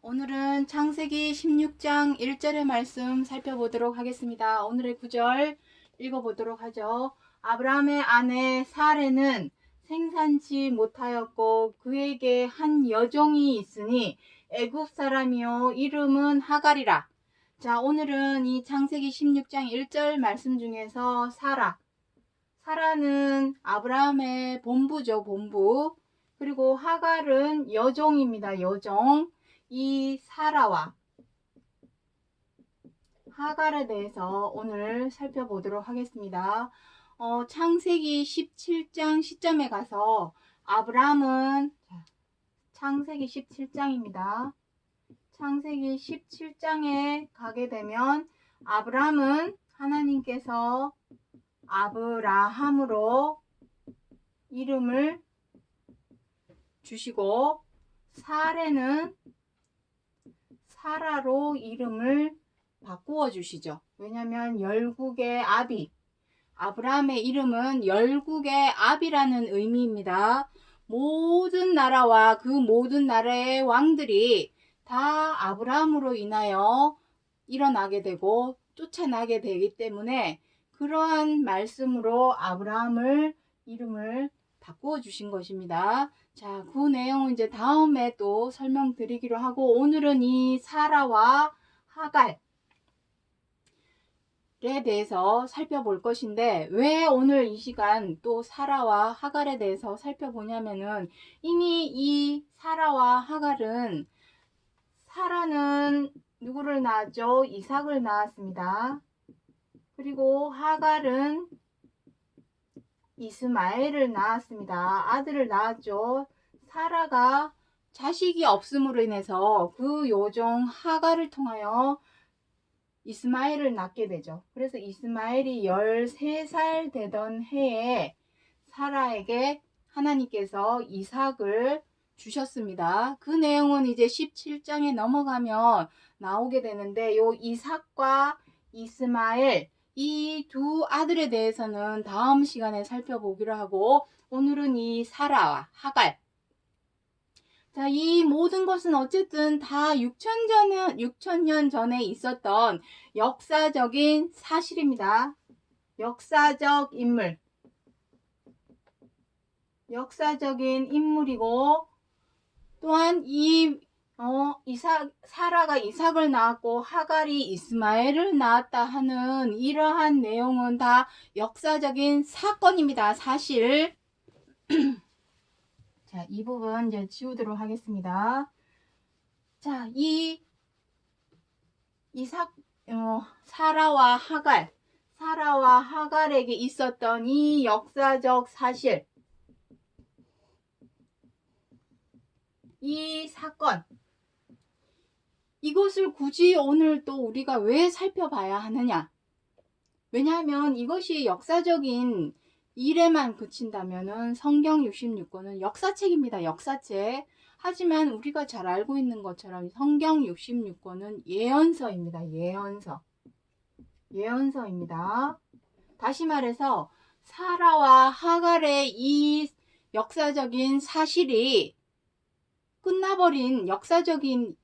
오늘은 창세기 16장 1절의 말씀 살펴보도록 하겠습니다. 오늘의 구절 읽어보도록 하죠. 아브라함의 아내 사레는 생산치 못하였고 그에게 한 여종이 있으니 애굽 사람이요 이름은 하갈이라. 자, 오늘은 이 창세기 16장 1절 말씀 중에서 사라는 아브라함의 본부죠, 본부. 그리고 하갈은 여종입니다, 여종. 이 사라와 하갈에 대해서 오늘 살펴보도록 하겠습니다. 창세기 17장 시점에 가서 아브라함은 창세기 17장입니다. 창세기 17장에 가게 되면 아브라함은 하나님께서 아브라함으로 이름을 주시고 사레는 사라로 이름을 바꾸어 주시죠. 왜냐하면 열국의 아비, 아브라함의 이름은 열국의 아비라는 의미입니다. 모든 나라와 그 모든 나라의 왕들이 다 아브라함으로 인하여 일어나게 되고 쫓아나게 되기 때문에 그러한 말씀으로 아브라함을 이름을 바꾸어 주신 것입니다. 자, 그 내용은 이제 다음에 또 설명드리기로 하고, 오늘은 이 사라와 하갈에 대해서 살펴볼 것인데, 왜 오늘 이 시간 또 사라와 하갈에 대해서 살펴보냐면은, 이미 이 사라와 하갈은, 사라는 누구를 낳았죠? 이삭을 낳았습니다. 그리고 하갈은 이스마엘을 낳았습니다. 아들을 낳았죠. 사라가 자식이 없음으로 인해서 그 요종 하갈을 통하여 이스마엘을 낳게 되죠. 그래서 이스마엘이 13살 되던 해에 사라에게 하나님께서 이삭을 주셨습니다. 그 내용은 이제 17장에 넘어가면 나오게 되는데, 요 이삭과 이스마엘 이 두 아들에 대해서는 다음 시간에 살펴보기로 하고, 오늘은 이 사라와 하갈. 자, 이 모든 것은 어쨌든 다 6,000년 전에 있었던 역사적인 사실입니다. 역사적 인물. 역사적인 인물이고, 또한 사라가 이삭을 낳았고 하갈이 이스마엘을 낳았다 하는 이러한 내용은 다 역사적인 사건입니다. 사실. 자, 이 부분 이제 지우도록 하겠습니다. 자, 사라와 하갈에게 있었던 이 역사적 사실, 이 사건, 이것을 굳이 오늘 또 우리가 왜 살펴봐야 하느냐? 왜냐하면 이것이 역사적인 일에만 그친다면은 성경 66권은 역사책입니다. 역사책. 하지만 우리가 잘 알고 있는 것처럼 성경 66권은 예언서입니다. 예언서입니다. 다시 말해서 사라와 하갈의 이 역사적인 사실이 끝나버린 역사적인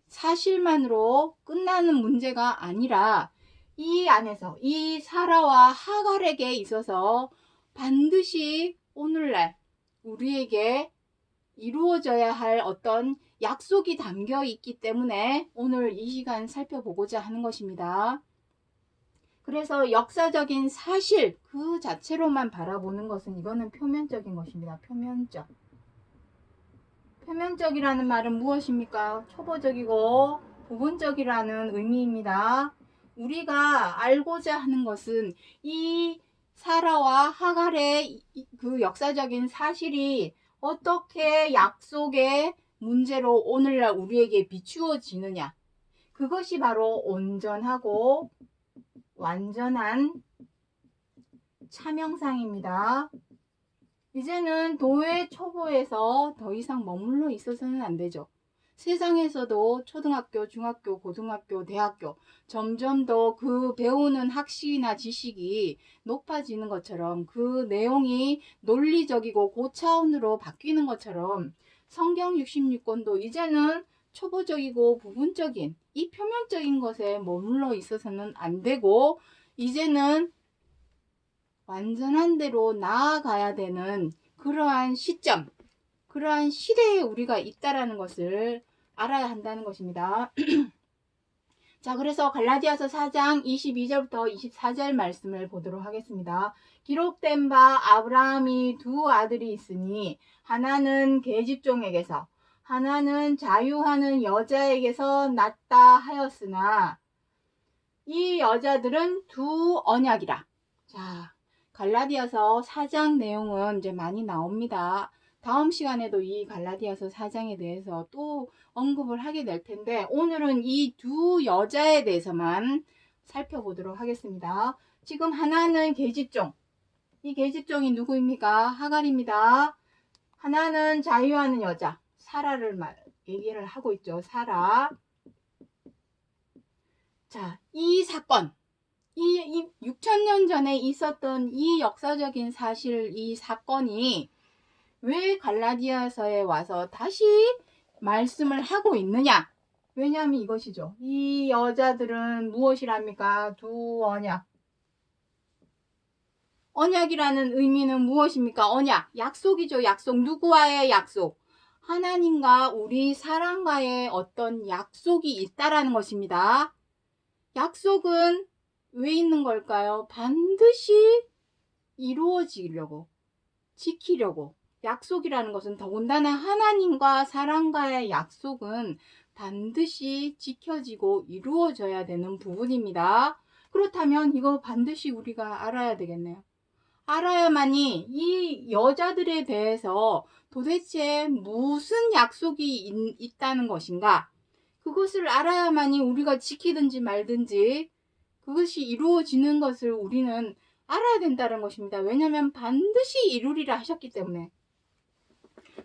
사실만으로 끝나는 문제가 아니라, 이 안에서 이 사라와 하갈에게 있어서 반드시 오늘날 우리에게 이루어져야 할 어떤 약속이 담겨 있기 때문에 오늘 이 시간 살펴보고자 하는 것입니다. 그래서 역사적인 사실 그 자체로만 바라보는 것은 이거는 표면적인 것입니다. 표면적이라는 말은 무엇입니까? 초보적이고 부분적이라는 의미입니다. 우리가 알고자 하는 것은 이 사라와 하갈의 그 역사적인 사실이 어떻게 약속의 문제로 오늘날 우리에게 비추어지느냐, 그것이 바로 온전하고 완전한 차명상입니다. 이제는 도회 초보에서 더 이상 머물러 있어서는 안 되죠. 세상에서도 초등학교, 중학교, 고등학교, 대학교 점점 더 그 배우는 학식이나 지식이 높아지는 것처럼, 그 내용이 논리적이고 고차원으로 바뀌는 것처럼 성경 66권도 이제는 초보적이고 부분적인 이 표면적인 것에 머물러 있어서는 안 되고 이제는 완전한 대로 나아가야 되는 그러한 시점, 그러한 시대에 우리가 있다라는 것을 알아야 한다는 것입니다. 자, 그래서 갈라디아서 4장 22절부터 24절 말씀을 보도록 하겠습니다. 기록된 바 아브라함이 두 아들이 있으니 하나는 계집종에게서 하나는 자유하는 여자에게서 났다 하였으나 이 여자들은 두 언약이라. 자, 갈라디아서 4장 내용은 이제 많이 나옵니다. 다음 시간에도 이 갈라디아서 4장에 대해서 또 언급을 하게 될 텐데 오늘은 이 두 여자에 대해서만 살펴보도록 하겠습니다. 지금 하나는 계집종. 이 계집종이 누구입니까? 하갈입니다. 하나는 자유하는 여자. 사라를 얘기를 하고 있죠. 사라. 자, 이 사건. 이 6,000년 전에 있었던 이 역사적인 사실, 이 사건이 왜 갈라디아서에 와서 다시 말씀을 하고 있느냐? 왜냐하면 이것이죠. 이 여자들은 무엇이랍니까? 두 언약. 언약이라는 의미는 무엇입니까? 언약. 약속이죠. 약속. 누구와의 약속? 하나님과 우리 사람과의 어떤 약속이 있다라는 것입니다. 약속은 왜 있는 걸까요? 반드시 이루어지려고, 지키려고. 약속이라는 것은 더군다나 하나님과 사람과의 약속은 반드시 지켜지고 이루어져야 되는 부분입니다. 그렇다면 이거 반드시 우리가 알아야 되겠네요. 알아야만이 이 여자들에 대해서 도대체 무슨 약속이 있다는 것인가? 그것을 알아야만이 우리가 지키든지 말든지 그것이 이루어지는 것을 우리는 알아야 된다는 것입니다. 왜냐하면 반드시 이루리라 하셨기 때문에.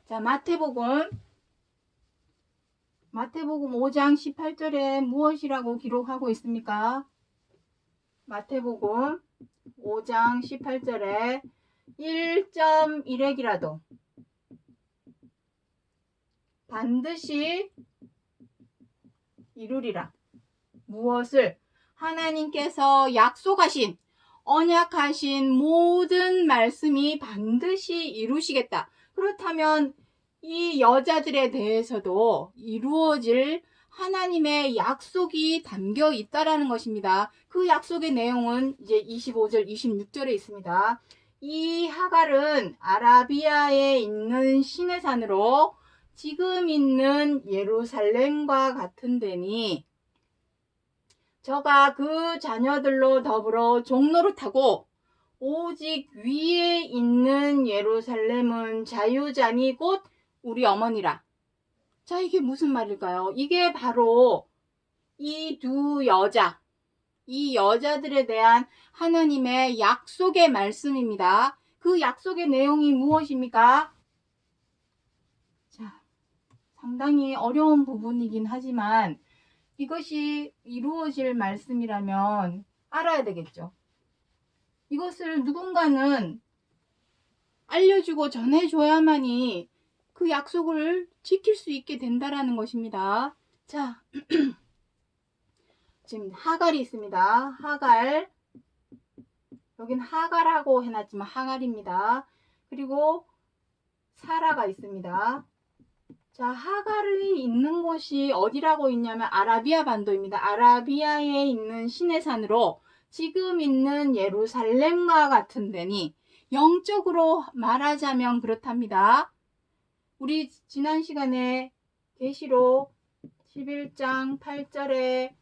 자, 마태복음 5장 18절에 무엇이라고 기록하고 있습니까? 마태복음 5장 18절에 1.1핵이라도 반드시 이루리라. 무엇을? 하나님께서 약속하신, 언약하신 모든 말씀이 반드시 이루시겠다. 그렇다면 이 여자들에 대해서도 이루어질 하나님의 약속이 담겨 있다라는 것입니다. 그 약속의 내용은 이제 25절, 26절에 있습니다. 이 하갈은 아라비아에 있는 시내산으로 지금 있는 예루살렘과 같은 데니 저가 그 자녀들로 더불어 종로를 타고 오직 위에 있는 예루살렘은 자유자니 곧 우리 어머니라. 자, 이게 무슨 말일까요? 이게 바로 이 두 여자, 이 여자들에 대한 하나님의 약속의 말씀입니다. 그 약속의 내용이 무엇입니까? 자, 상당히 어려운 부분이긴 하지만 이것이 이루어질 말씀이라면 알아야 되겠죠. 이것을 누군가는 알려주고 전해줘야만이 그 약속을 지킬 수 있게 된다라는 것입니다. 자, 지금 하갈이 있습니다. 하갈. 여긴 하갈하고 해놨지만 하갈입니다. 그리고 사라가 있습니다. 자, 하갈이 있는 곳이 어디라고 있냐면 아라비아 반도입니다. 아라비아에 있는 시내산으로 지금 있는 예루살렘과 같은 데니 영적으로 말하자면 그렇답니다. 우리 지난 시간에 계시록 11장 8절에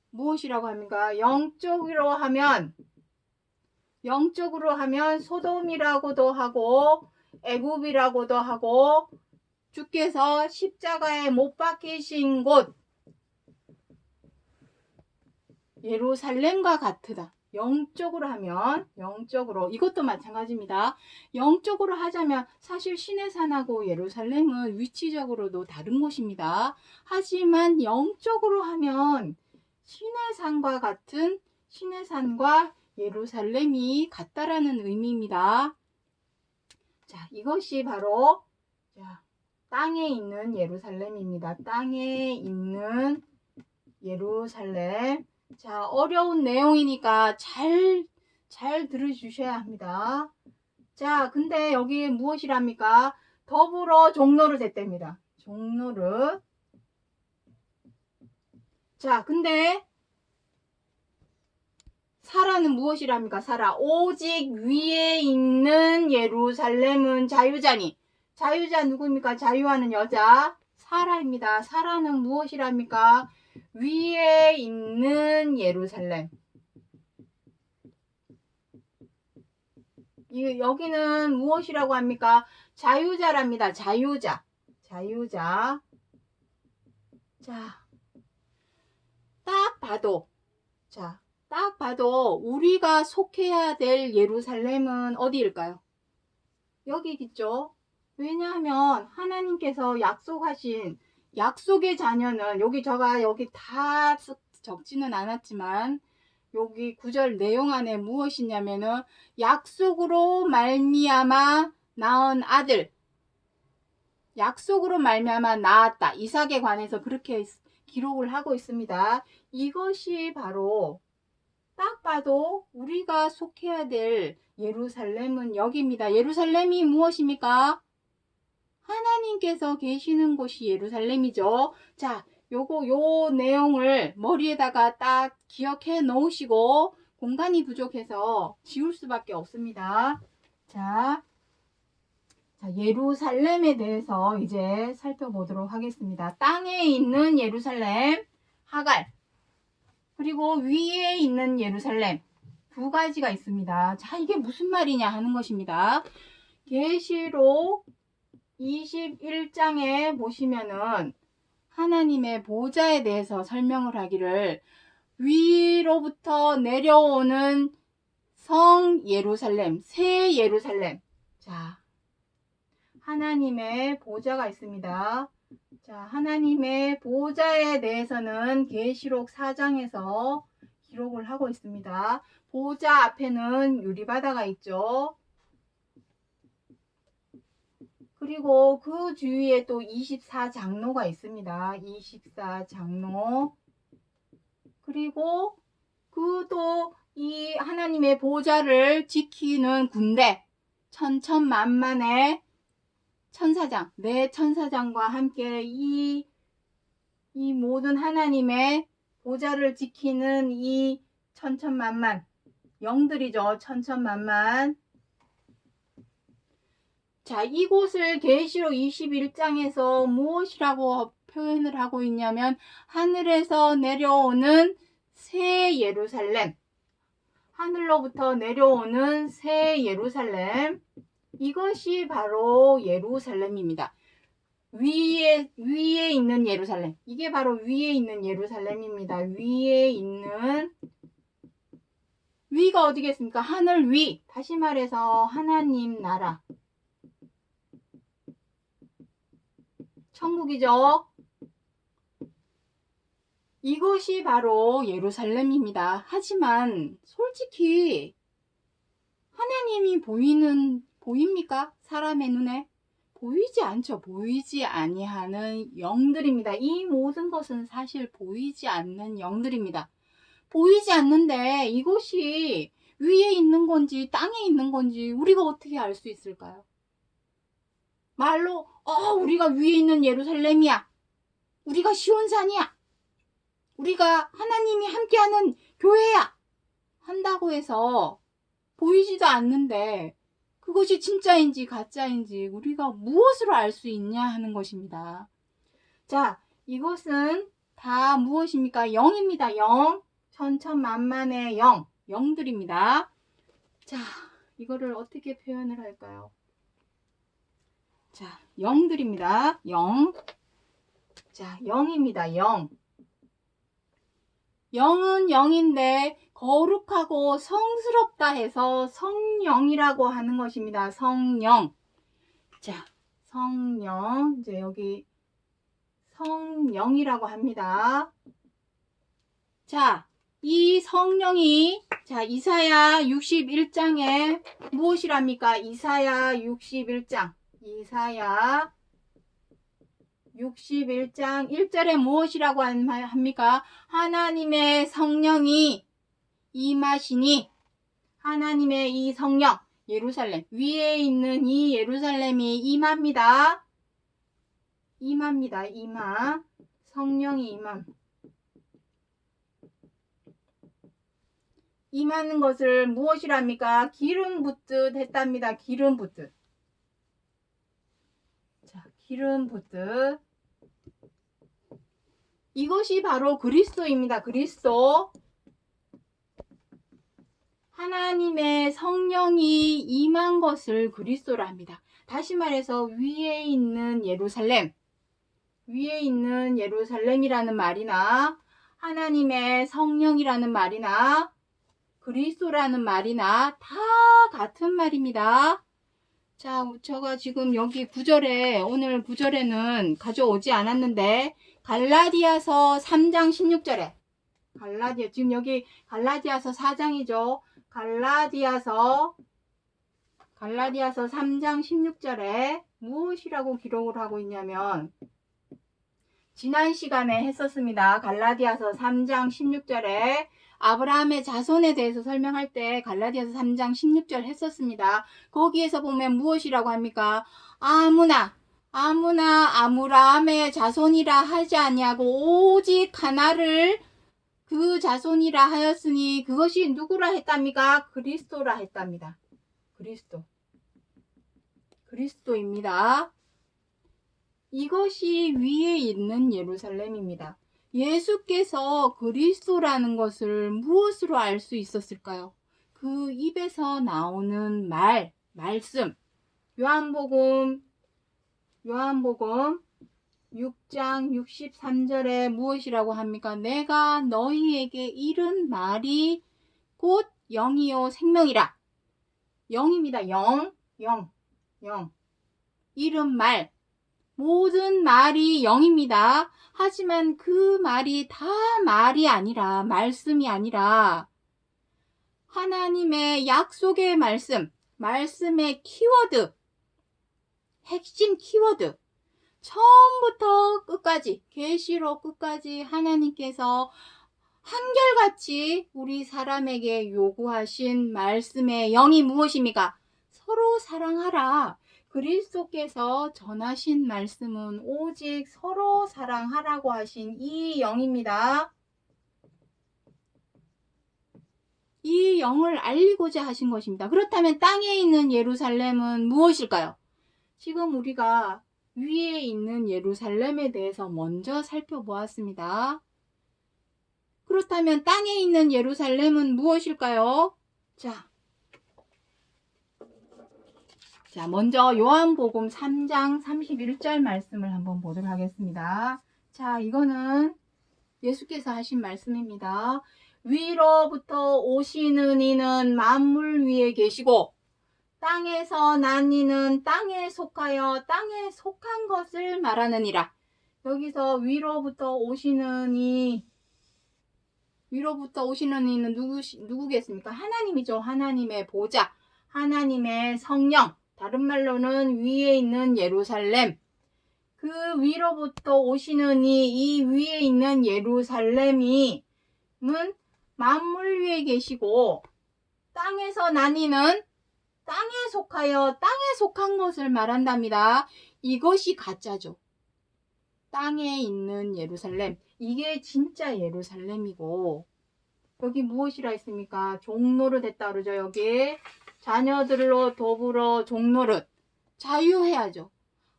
무엇이라고 합니까? 영적으로 하면 소돔이라고도 하고 애굽이라고도 하고 주께서 십자가에 못 박히신 곳 예루살렘과 같으다. 영적으로 하면 영적으로 이것도 마찬가지입니다. 영적으로 하자면 사실 시내산하고 예루살렘은 위치적으로도 다른 곳입니다. 하지만 영적으로 하면 시내산과 같은 시내산과 예루살렘이 같다라는 의미입니다. 자, 이것이 바로 땅에 있는 예루살렘입니다. 땅에 있는 예루살렘. 자, 어려운 내용이니까 잘 들어주셔야 합니다. 자, 근데 여기 무엇이랍니까? 더불어 종로를 댔답니다. 종로를. 자, 근데 사라는 무엇이랍니까? 사라. 오직 위에 있는 예루살렘은 자유자니. 자유자 누구입니까? 자유하는 여자. 사라입니다. 사라는 무엇이랍니까? 위에 있는 예루살렘. 여기는 무엇이라고 합니까? 자유자랍니다. 자유자. 자유자. 자, 딱 봐도. 자, 딱 봐도 우리가 속해야 될 예루살렘은 어디일까요? 여기겠죠. 왜냐하면 하나님께서 약속하신 약속의 자녀는 제가 여기 다 적지는 않았지만 여기 9절 내용 안에 무엇이냐면은 약속으로 말미암아 낳은 아들, 약속으로 말미암아 낳았다. 이삭에 관해서 그렇게 기록을 하고 있습니다. 이것이 바로 딱 봐도 우리가 속해야 될 예루살렘은 여기입니다. 예루살렘이 무엇입니까? 하나님께서 계시는 곳이 예루살렘이죠. 자, 요 내용을 머리에다가 딱 기억해 놓으시고 공간이 부족해서 지울 수밖에 없습니다. 자, 예루살렘에 대해서 이제 살펴보도록 하겠습니다. 땅에 있는 예루살렘, 하갈. 그리고 위에 있는 예루살렘. 두 가지가 있습니다. 자, 이게 무슨 말이냐 하는 것입니다. 계시록 21장에 보시면은 하나님의 보좌에 대해서 설명을 하기를 위로부터 내려오는 성 예루살렘, 새 예루살렘. 자, 하나님의 보좌가 있습니다. 자, 하나님의 보좌에 대해서는 계시록 4장에서 기록을 하고 있습니다. 보좌 앞에는 유리바다가 있죠. 그리고 그 주위에 또 24장로가 있습니다. 24장로. 그리고 또 이 하나님의 보좌를 지키는 군대, 천천만만의 천사장, 네 천사장과 함께 이 모든 하나님의 보좌를 지키는 이 천천만만 영들이죠. 천천만만. 자, 이곳을 계시록 21장에서 무엇이라고 표현을 하고 있냐면 하늘에서 내려오는 새 예루살렘, 하늘로부터 내려오는 새 예루살렘, 이것이 바로 예루살렘입니다. 위에 있는 예루살렘, 이게 바로 위에 있는 예루살렘입니다. 위에 있는, 위가 어디겠습니까? 하늘 위. 다시 말해서 하나님 나라, 천국이죠. 이것이 바로 예루살렘입니다. 하지만 솔직히 하나님이 보입니까? 사람의 눈에? 보이지 않죠. 보이지 아니하는 영들입니다. 이 모든 것은 사실 보이지 않는 영들입니다. 보이지 않는데 이것이 위에 있는 건지 땅에 있는 건지 우리가 어떻게 알 수 있을까요? 말로 우리가 위에 있는 예루살렘이야. 우리가 시온산이야. 우리가 하나님이 함께하는 교회야. 한다고 해서 보이지도 않는데 그것이 진짜인지 가짜인지 우리가 무엇으로 알 수 있냐 하는 것입니다. 자, 이것은 다 무엇입니까? 영입니다. 영. 천천만만의 영들입니다. 자, 이거를 어떻게 표현을 할까요? 자, 영들입니다. 영. 자, 영입니다. 영. 영은 영인데 거룩하고 성스럽다 해서 성령이라고 하는 것입니다. 성령. 자, 성령. 이제 여기 성령이라고 합니다. 자, 이 성령이 이사야 61장에 무엇이랍니까? 이사야 61장. 이사야 61장 1절에 무엇이라고 합니까? 하나님의 성령이 임하시니, 하나님의 이 성령, 예루살렘, 위에 있는 이 예루살렘이 임합니다. 임합니다. 임함. 성령이 임함. 임하는 것을 무엇이랍니까? 기름 붓듯 했답니다. 기름 붓듯. 자, 기름 붓듯. 이것이 바로 그리스도입니다. 그리스도. 하나님의 성령이 임한 것을 그리스도라 합니다. 다시 말해서 위에 있는 예루살렘, 위에 있는 예루살렘이라는 말이나 하나님의 성령이라는 말이나 그리스도라는 말이나 다 같은 말입니다. 자, 제가 지금 여기 구절에, 오늘 구절에는 가져오지 않았는데 갈라디아서 3장 16절에 지금 여기 갈라디아서 4장이죠. 갈라디아서 3장 16절에 무엇이라고 기록을 하고 있냐면, 지난 시간에 했었습니다. 갈라디아서 3장 16절에 아브라함의 자손에 대해서 설명할 때 갈라디아서 3장 16절 했었습니다. 거기에서 보면 무엇이라고 합니까? 아무나 아브라함의 자손이라 하지 아니하고 오직 하나를 그 자손이라 하였으니 그것이 누구라 했답니까? 그리스도라 했답니다. 그리스도입니다. 이것이 위에 있는 예루살렘입니다. 예수께서 그리스도라는 것을 무엇으로 알 수 있었을까요? 그 입에서 나오는 말씀. 요한복음 6장 63절에 무엇이라고 합니까? 내가 너희에게 이른 말이 곧 영이요 생명이라. 영입니다. 영. 이른 말. 모든 말이 영입니다. 하지만 그 말이 다 말이 아니라, 말씀이 아니라 하나님의 약속의 말씀, 말씀의 키워드, 핵심 키워드, 처음부터 끝까지, 계시록 끝까지 하나님께서 한결같이 우리 사람에게 요구하신 말씀의 영이 무엇입니까? 서로 사랑하라. 그리스도께서 전하신 말씀은 오직 서로 사랑하라고 하신 이 영입니다. 이 영을 알리고자 하신 것입니다. 그렇다면 땅에 있는 예루살렘은 무엇일까요? 지금 우리가 위에 있는 예루살렘에 대해서 먼저 살펴보았습니다. 그렇다면 땅에 있는 예루살렘은 무엇일까요? 자, 먼저 요한복음 3장 31절 말씀을 한번 보도록 하겠습니다. 자, 이거는 예수께서 하신 말씀입니다. 위로부터 오시는 이는 만물 위에 계시고 땅에서 난 이는 땅에 속하여 땅에 속한 것을 말하느니라. 여기서 위로부터 오시는 이는 누구겠습니까? 하나님이죠. 하나님의 보좌, 하나님의 성령, 다른 말로는 위에 있는 예루살렘. 그 위로부터 오시는 이 위에 있는 예루살렘이 만물 위에 계시고 땅에서 난 이는 땅에 속하여 땅에 속한 것을 말한답니다. 이것이 가짜죠. 땅에 있는 예루살렘, 이게 진짜 예루살렘이고, 여기 무엇이라 했습니까? 종노릇 했다 그러죠. 여기 자녀들로 더불어 종노릇, 자유해야죠.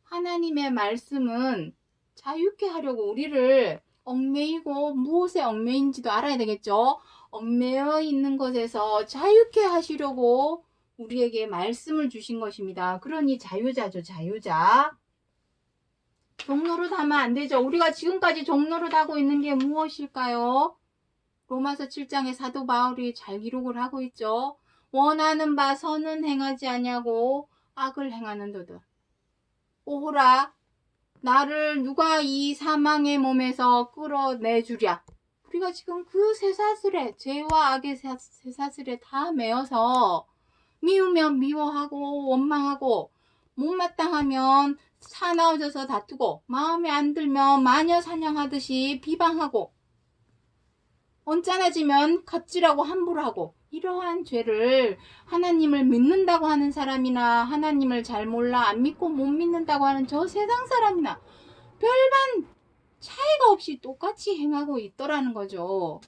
하나님의 말씀은 자유케 하려고 우리를 얽매이고, 무엇에 얽매인지도 알아야 되겠죠. 얽매여 있는 것에서 자유케 하시려고 우리에게 말씀을 주신 것입니다. 그러니 자유자죠. 자유자. 종노릇 하면 안 되죠. 우리가 지금까지 종노릇 하고 있는 게 무엇일까요? 로마서 7장에 사도 바울이 잘 기록을 하고 있죠. 원하는 바 선은 행하지 아니하고 악을 행하는도다. 오호라, 나를 누가 이 사망의 몸에서 끌어내주랴. 우리가 지금 그 쇠사슬에, 죄와 악의 쇠사슬에 다 매어서 미우면 미워하고 원망하고 못마땅하면 사나워져서 다투고 마음에 안 들면 마녀 사냥하듯이 비방하고 언짢아지면 갑질하고 함부로 하고 이러한 죄를 하나님을 믿는다고 하는 사람이나 하나님을 잘 몰라 안 믿고 못 믿는다고 하는 저 세상 사람이나 별반 차이가 없이 똑같이 행하고 있더라는 거죠.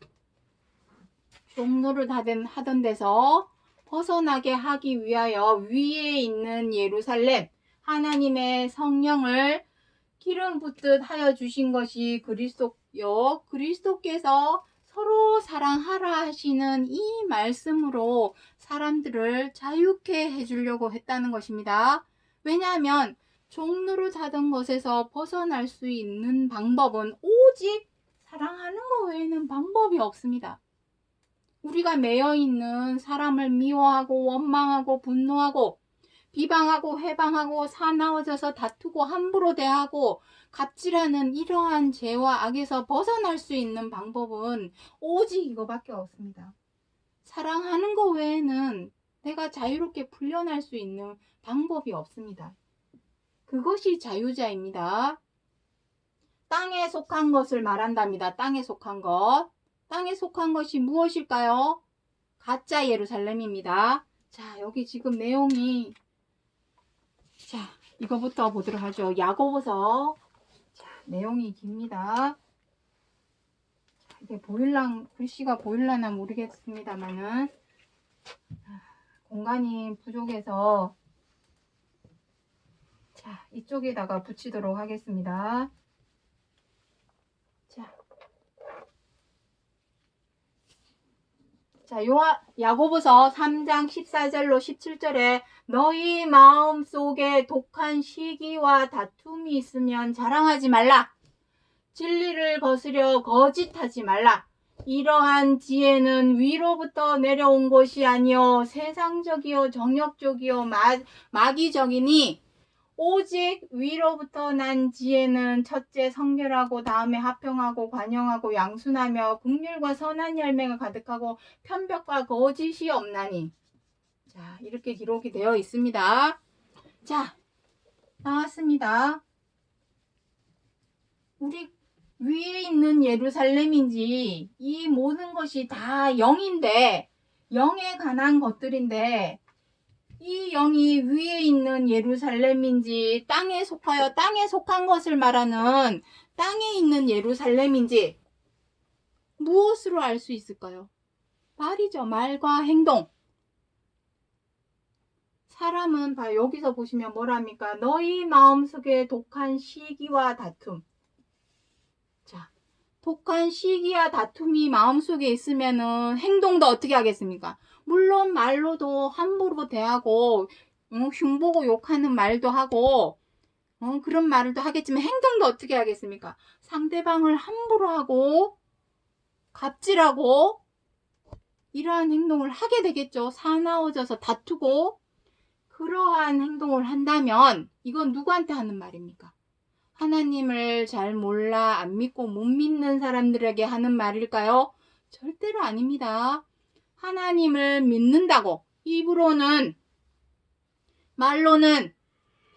종로를 하던 데서 벗어나게 하기 위하여 위에 있는 예루살렘 하나님의 성령을 기름 붓듯 하여 주신 것이 그리스도요. 그리스도께서 서로 사랑하라 하시는 이 말씀으로 사람들을 자유케 해주려고 했다는 것입니다. 왜냐하면 종로를 하던 것에서 벗어날 수 있는 방법은 오직 사랑하는 것 외에는 방법이 없습니다. 우리가 매여있는 사람을 미워하고 원망하고 분노하고 비방하고 해방하고 사나워져서 다투고 함부로 대하고 갑질하는 이러한 죄와 악에서 벗어날 수 있는 방법은 오직 이거밖에 없습니다. 사랑하는 것 외에는 내가 자유롭게 풀려날 수 있는 방법이 없습니다. 그것이 자유자입니다. 땅에 속한 것을 말한답니다. 땅에 속한 것. 땅에 속한 것이 무엇일까요? 가짜 예루살렘입니다. 자, 여기 지금 내용이 자, 이거부터 보도록 하죠. 야고보서. 자, 내용이 깁니다. 이게 글씨가 보일라나 모르겠습니다만은 공간이 부족해서 자, 이쪽에다가 붙이도록 하겠습니다. 자, 야고보서 3장 14절로 17절에 너희 마음 속에 독한 시기와 다툼이 있으면 자랑하지 말라. 진리를 거스려 거짓하지 말라. 이러한 지혜는 위로부터 내려온 것이 아니요 세상적이요 정욕적이요 마귀적이니 오직 위로부터 난 지혜는 첫째 성결하고 다음에 화평하고 관용하고 양순하며 긍휼과 선한 열매가 가득하고 편벽과 거짓이 없나니. 자, 이렇게 기록이 되어 있습니다. 자, 나왔습니다. 우리 위에 있는 예루살렘인지 이 모든 것이 다 영인데 영에 관한 것들인데 이 영이 위에 있는 예루살렘인지 땅에 속하여 땅에 속한 것을 말하는 땅에 있는 예루살렘인지 무엇으로 알 수 있을까요? 말이죠. 말과 행동. 사람은 여기서 보시면 뭐랍니까? 너희 마음속에 독한 시기와 다툼. 자, 독한 시기와 다툼이 마음속에 있으면은 행동도 어떻게 하겠습니까? 물론 말로도 함부로 대하고 흉보고 욕하는 말도 하고 그런 말도 하겠지만 행동도 어떻게 하겠습니까? 상대방을 함부로 하고 갑질하고 이러한 행동을 하게 되겠죠. 사나워져서 다투고 그러한 행동을 한다면 이건 누구한테 하는 말입니까? 하나님을 잘 몰라 안 믿고 못 믿는 사람들에게 하는 말일까요? 절대로 아닙니다. 하나님을 믿는다고 입으로는 말로는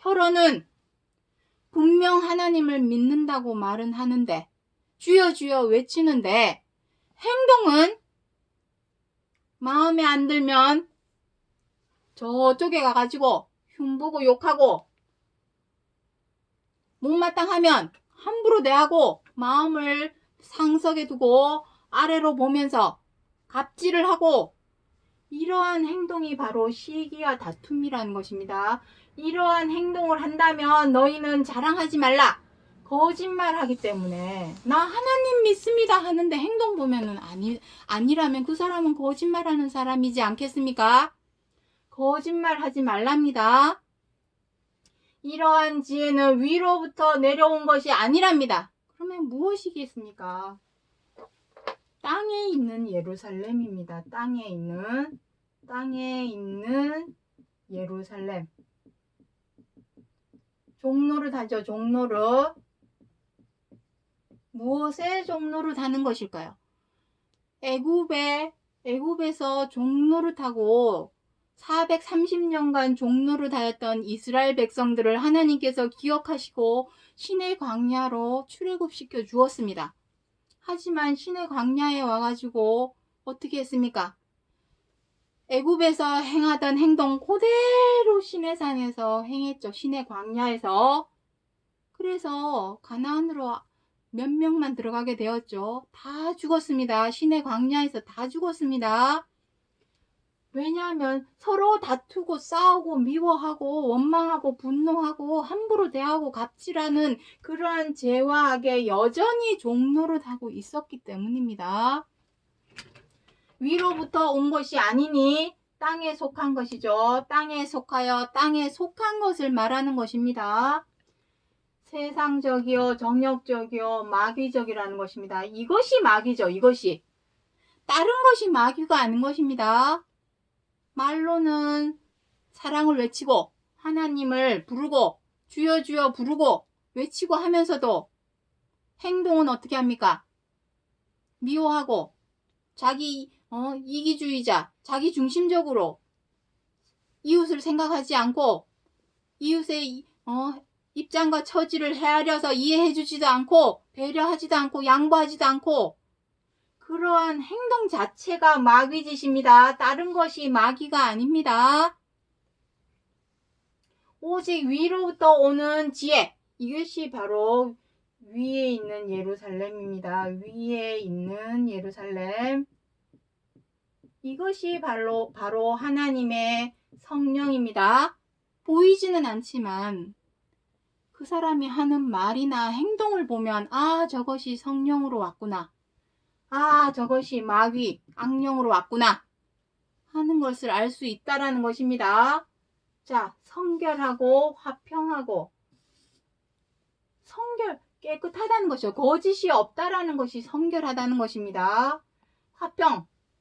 혀로는 분명 하나님을 믿는다고 말은 하는데 주여 주여 외치는데 행동은 마음에 안 들면 저쪽에 가가지고 흉보고 욕하고 못마땅하면 함부로 대하고 마음을 상석에 두고 아래로 보면서 갑질을 하고 이러한 행동이 바로 시기와 다툼이라는 것입니다. 이러한 행동을 한다면 너희는 자랑하지 말라. 거짓말하기 때문에 나 하나님 믿습니다 하는데 행동 보면은 아니라면 그 사람은 거짓말하는 사람이지 않겠습니까? 거짓말하지 말랍니다. 이러한 지혜는 위로부터 내려온 것이 아니랍니다. 그러면 무엇이겠습니까? 땅에 있는 예루살렘입니다. 땅에 있는 예루살렘. 종로를 하죠. 종로를. 무엇에 종로를 하는 것일까요? 애굽에서 종로를 타고 430년간 종노릇하였던 이스라엘 백성들을 하나님께서 기억하시고 시내 광야로 출애굽시켜 주었습니다. 하지만 시내 광야에 와가지고 어떻게 했습니까? 애굽에서 행하던 행동 그대로 시내산에서 행했죠. 시내 광야에서. 그래서 가나안으로 몇 명만 들어가게 되었죠. 다 죽었습니다. 시내 광야에서 다 죽었습니다. 왜냐하면 서로 다투고 싸우고 미워하고 원망하고 분노하고 함부로 대하고 갑질하는 그러한 죄와 악에 여전히 종노릇하고 있었기 때문입니다. 위로부터 온 것이 아니니 땅에 속한 것이죠. 땅에 속하여 땅에 속한 것을 말하는 것입니다. 세상적이요, 정욕적이요, 마귀적이라는 것입니다. 이것이 마귀죠. 이것이. 다른 것이 마귀가 아닌 것입니다. 말로는 사랑을 외치고 하나님을 부르고 주여 주여 부르고 외치고 하면서도 행동은 어떻게 합니까? 미워하고 자기 이기주의자, 자기 중심적으로 이웃을 생각하지 않고 이웃의 입장과 처지를 헤아려서 이해해주지도 않고 배려하지도 않고 양보하지도 않고 그러한 행동 자체가 마귀짓입니다. 다른 것이 마귀가 아닙니다. 오직 위로부터 오는 지혜, 이것이 바로 위에 있는 예루살렘입니다. 위에 있는 예루살렘. 이것이 바로 하나님의 성령입니다. 보이지는 않지만 그 사람이 하는 말이나 행동을 보면 저것이 성령으로 왔구나. 저것이 마귀, 악령으로 왔구나 하는 것을 알 수 있다라는 것입니다. 자, 성결하고 화평하고 깨끗하다는 것이죠. 거짓이 없다라는 것이 성결하다는 것입니다.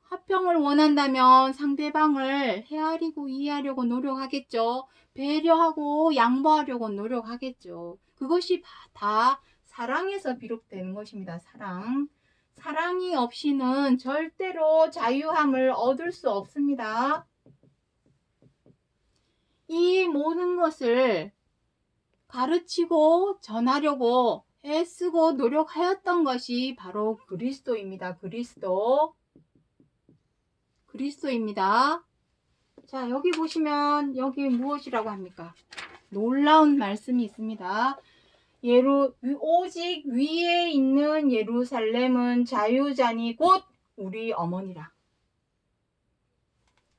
화평을 원한다면 상대방을 헤아리고 이해하려고 노력하겠죠. 배려하고 양보하려고 노력하겠죠. 그것이 다 사랑에서 비롯되는 것입니다. 사랑이 없이는 절대로 자유함을 얻을 수 없습니다. 이 모든 것을 가르치고 전하려고 애쓰고 노력하였던 것이 바로 그리스도입니다. 그리스도입니다. 자, 여기 보시면 여기 무엇이라고 합니까? 놀라운 말씀이 있습니다. 오직 위에 있는 예루살렘은 자유자니 곧 우리 어머니라.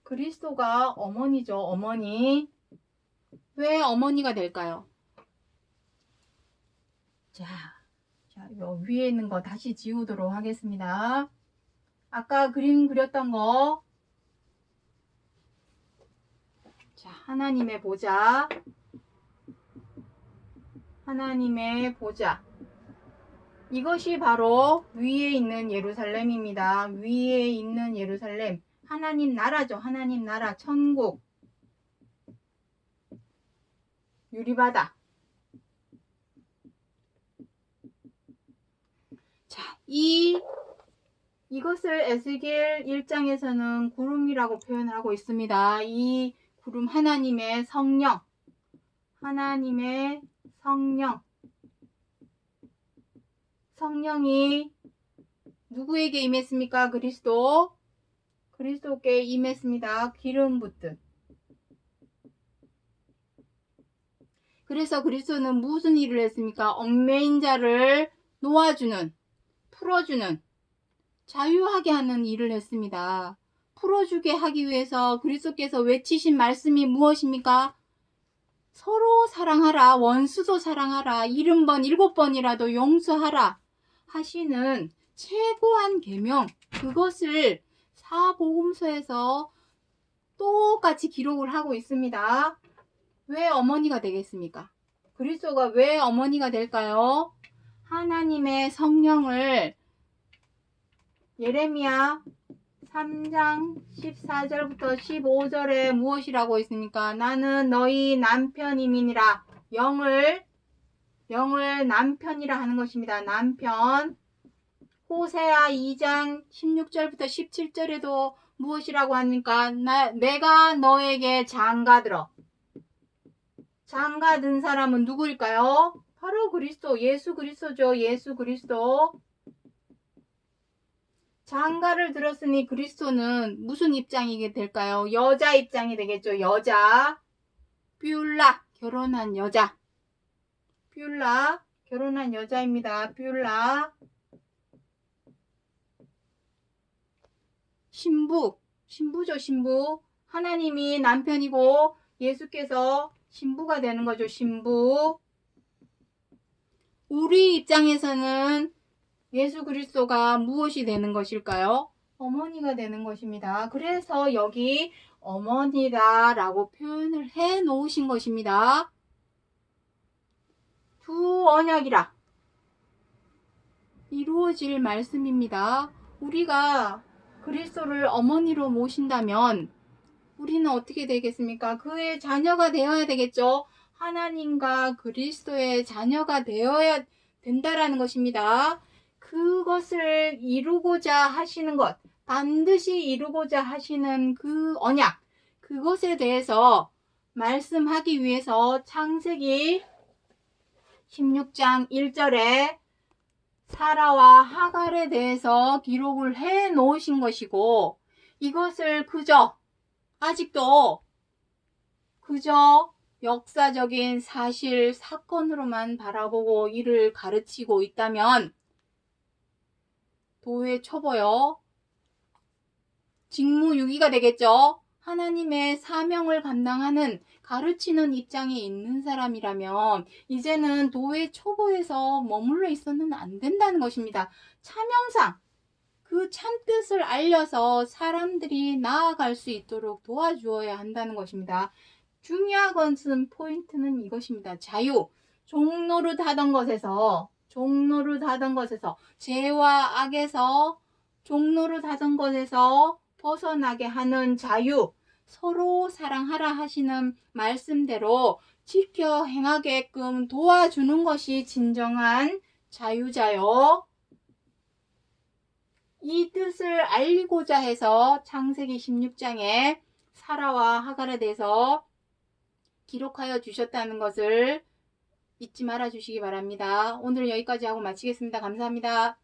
그리스도가 어머니죠. 어머니. 왜 어머니가 될까요? 자, 요 위에 있는 거 다시 지우도록 하겠습니다. 아까 그림 그렸던 거. 자, 하나님의 보좌. 이것이 바로 위에 있는 예루살렘입니다. 위에 있는 예루살렘. 하나님 나라죠. 하나님 나라, 천국. 유리바다. 자, 이것을 에스겔 1장에서는 구름이라고 표현하고 있습니다. 이 구름 하나님의 성령. 성령이 누구에게 임했습니까? 그리스도께 임했습니다. 기름 붓듯. 그래서 그리스도는 무슨 일을 했습니까? 얽매인 자를 놓아주는, 풀어주는, 자유하게 하는 일을 했습니다. 풀어주게 하기 위해서 그리스도께서 외치신 말씀이 무엇입니까? 서로 사랑하라, 원수도 사랑하라, 70번, 7번이라도 용서하라 하시는 최고한 계명, 그것을 사복음서에서 똑같이 기록을 하고 있습니다. 왜 어머니가 되겠습니까? 그리스도가 왜 어머니가 될까요? 하나님의 성령을 예레미야 3장 14절부터 15절에 무엇이라고 있습니까? 나는 너희 남편임이니라. 영을 남편이라 하는 것입니다. 남편. 호세아 2장 16절부터 17절에도 무엇이라고 하니까 내가 너에게 장가들어. 장가든 사람은 누구일까요? 바로 그리스도, 예수 그리스도죠. 예수 그리스도. 장가를 들었으니 그리스도는 무슨 입장이 될까요? 여자 입장이 되겠죠. 여자. 뷰라, 결혼한 여자. 뷰라, 결혼한 여자입니다. 뷰라. 신부, 신부죠. 신부. 하나님이 남편이고 예수께서 신부가 되는 거죠. 신부. 우리 입장에서는 예수 그리스도가 무엇이 되는 것일까요? 어머니가 되는 것입니다. 그래서 여기 어머니다 라고 표현을 해 놓으신 것입니다. 두 언약이라 이루어질 말씀입니다. 우리가 그리스도를 어머니로 모신다면 우리는 어떻게 되겠습니까? 그의 자녀가 되어야 되겠죠. 하나님과 그리스도의 자녀가 되어야 된다라는 것입니다. 그것을 이루고자 하시는 것, 반드시 이루고자 하시는 그 언약, 그것에 대해서 말씀하기 위해서 창세기 16장 1절에 사라와 하갈에 대해서 기록을 해 놓으신 것이고, 이것을 아직도 그저 역사적인 사실, 사건으로만 바라보고 이를 가르치고 있다면 도의 초보요, 직무유기가 되겠죠. 하나님의 사명을 감당하는 가르치는 입장에 있는 사람이라면 이제는 도의 초보에서 머물러 있어는 안 된다는 것입니다. 차명상 그 참뜻을 알려서 사람들이 나아갈 수 있도록 도와주어야 한다는 것입니다. 중요한 것은 포인트는 이것입니다. 자유. 종노릇하던 것에서 죄와 악에서 종노릇하던 것에서 벗어나게 하는 자유. 서로 사랑하라 하시는 말씀대로 지켜 행하게끔 도와주는 것이 진정한 자유자요. 이 뜻을 알리고자 해서 창세기 16장에 사라와 하갈에 대해서 기록하여 주셨다는 것을 잊지 말아 주시기 바랍니다. 오늘 여기까지 하고 마치겠습니다. 감사합니다.